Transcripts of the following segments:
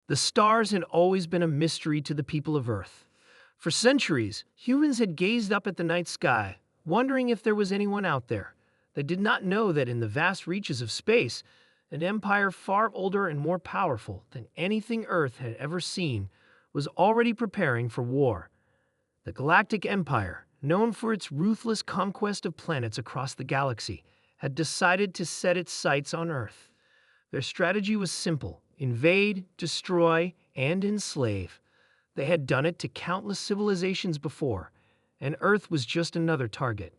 The stars had always been a mystery to the people of Earth. For centuries, humans had gazed up at the night sky, wondering if there was anyone out there. They did not know that in the vast reaches of space, an empire far older and more powerful than anything Earth had ever seen was already preparing for war. The Galactic Empire, known for its ruthless conquest of planets across the galaxy, had decided to set its sights on Earth. Their strategy was simple: invade, destroy, and enslave. They had done it to countless civilizations before, and Earth was just another target.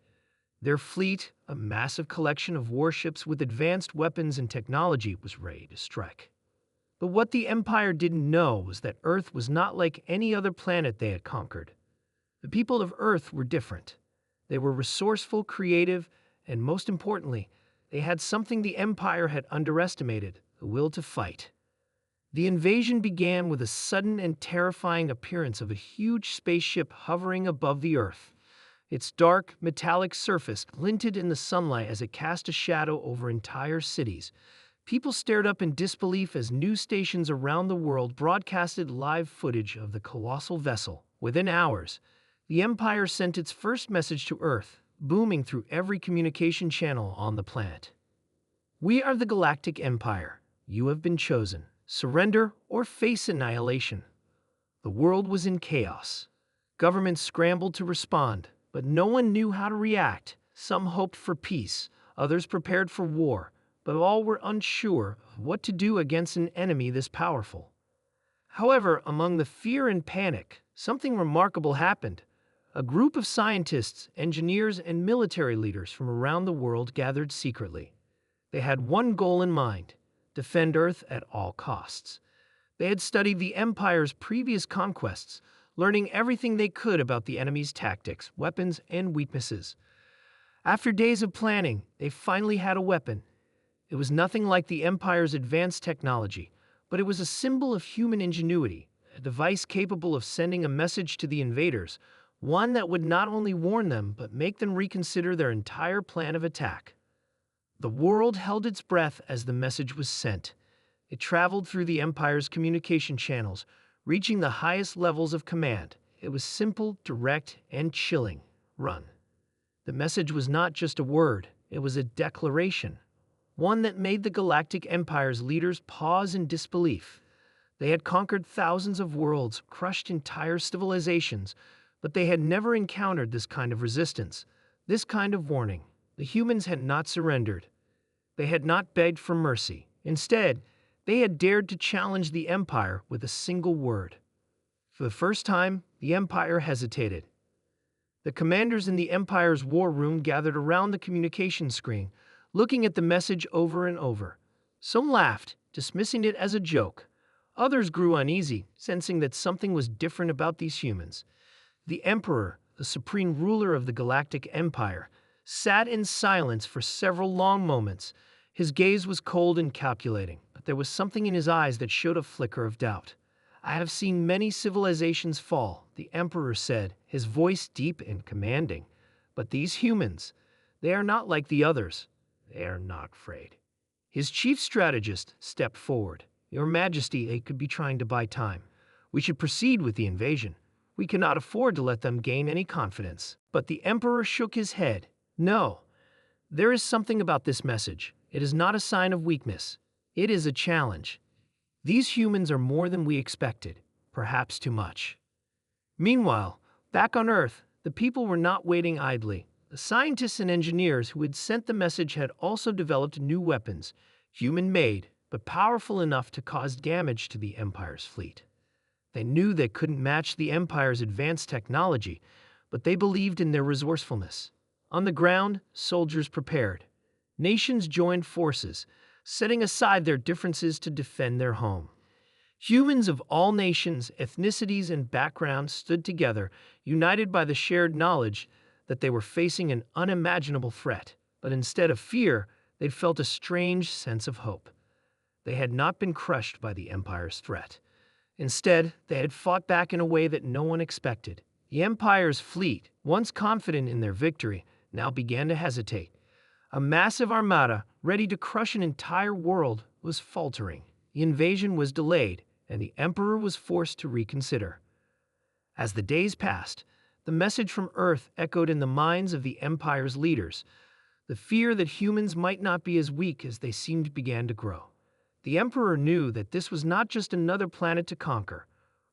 Their fleet, a massive collection of warships with advanced weapons and technology, was ready to strike. But what the Empire didn't know was that Earth was not like any other planet they had conquered. The people of Earth were different. They were resourceful, creative, and most importantly, they had something the Empire had underestimated: the will to fight. The invasion began with a sudden and terrifying appearance of a huge spaceship hovering above the Earth. Its dark, metallic surface glinted in the sunlight as it cast a shadow over entire cities. People stared up in disbelief as news stations around the world broadcasted live footage of the colossal vessel. Within hours, the Empire sent its first message to Earth, booming through every communication channel on the planet. "We are the Galactic Empire. You have been chosen. Surrender or face annihilation." The world was in chaos. Governments scrambled to respond, but no one knew how to react. Some hoped for peace, others prepared for war, but all were unsure of what to do against an enemy this powerful. However, among the fear and panic, something remarkable happened. A group of scientists, engineers, and military leaders from around the world gathered secretly. They had one goal in mind: defend Earth at all costs. They had studied the Empire's previous conquests, learning everything they could about the enemy's tactics, weapons, and weaknesses. After days of planning, they finally had a weapon. It was nothing like the Empire's advanced technology, but it was a symbol of human ingenuity, a device capable of sending a message to the invaders, one that would not only warn them but make them reconsider their entire plan of attack. The world held its breath as the message was sent. It traveled through the Empire's communication channels, reaching the highest levels of command. It was simple, direct, and chilling. Run. The message was not just a word, it was a declaration, one that made the Galactic Empire's leaders pause in disbelief. They had conquered thousands of worlds, crushed entire civilizations, but they had never encountered this kind of resistance, this kind of warning. The humans had not surrendered. They had not begged for mercy. Instead, they had dared to challenge the Empire with a single word. For the first time, the Empire hesitated. The commanders in the Empire's war room gathered around the communication screen, looking at the message over and over. Some laughed, dismissing it as a joke. Others grew uneasy, sensing that something was different about these humans. The Emperor, the supreme ruler of the Galactic Empire, sat in silence for several long moments. His gaze was cold and calculating, but there was something in his eyes that showed a flicker of doubt. "I have seen many civilizations fall," the Emperor said, his voice deep and commanding. "But these humans, they are not like the others. They are not afraid." His chief strategist stepped forward. "Your Majesty, they could be trying to buy time. We should proceed with the invasion. We cannot afford to let them gain any confidence." But the Emperor shook his head. "No, there is something about this message. It is not a sign of weakness. It is a challenge. These humans are more than we expected, perhaps too much." Meanwhile, back on Earth, the people were not waiting idly. The scientists and engineers who had sent the message had also developed new weapons, human-made, but powerful enough to cause damage to the Empire's fleet. They knew they couldn't match the Empire's advanced technology, but they believed in their resourcefulness. On the ground, soldiers prepared. Nations joined forces, setting aside their differences to defend their home. Humans of all nations, ethnicities, and backgrounds stood together, united by the shared knowledge that they were facing an unimaginable threat. But instead of fear, they'd felt a strange sense of hope. They had not been crushed by the Empire's threat. Instead, they had fought back in a way that no one expected. The Empire's fleet, once confident in their victory, now began to hesitate. A massive armada, ready to crush an entire world, was faltering. The invasion was delayed, and the Emperor was forced to reconsider. As the days passed, the message from Earth echoed in the minds of the Empire's leaders. The fear that humans might not be as weak as they seemed began to grow. The Emperor knew that this was not just another planet to conquer.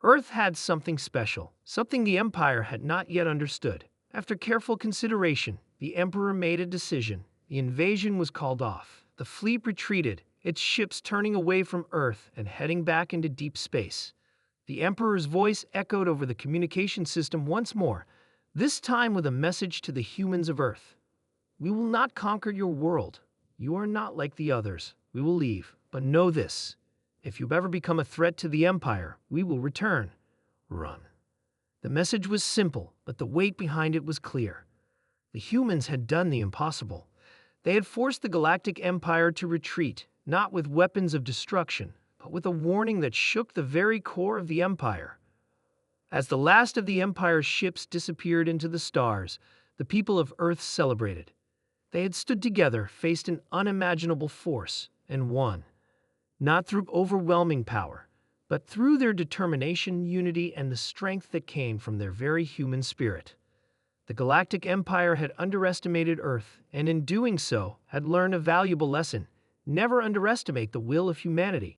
Earth had something special, something the Empire had not yet understood. After careful consideration, the Emperor made a decision. The invasion was called off. The fleet retreated, its ships turning away from Earth and heading back into deep space. The Emperor's voice echoed over the communication system once more, this time with a message to the humans of Earth. "We will not conquer your world. You are not like the others. We will leave. But know this. If you ever become a threat to the Empire, we will return. Run." The message was simple, but the weight behind it was clear. The humans had done the impossible. They had forced the Galactic Empire to retreat, not with weapons of destruction, but with a warning that shook the very core of the Empire. As the last of the Empire's ships disappeared into the stars, the people of Earth celebrated. They had stood together, faced an unimaginable force, and won. Not through overwhelming power, but through their determination, unity, and the strength that came from their very human spirit. The Galactic Empire had underestimated Earth, and in doing so, had learned a valuable lesson: never underestimate the will of humanity.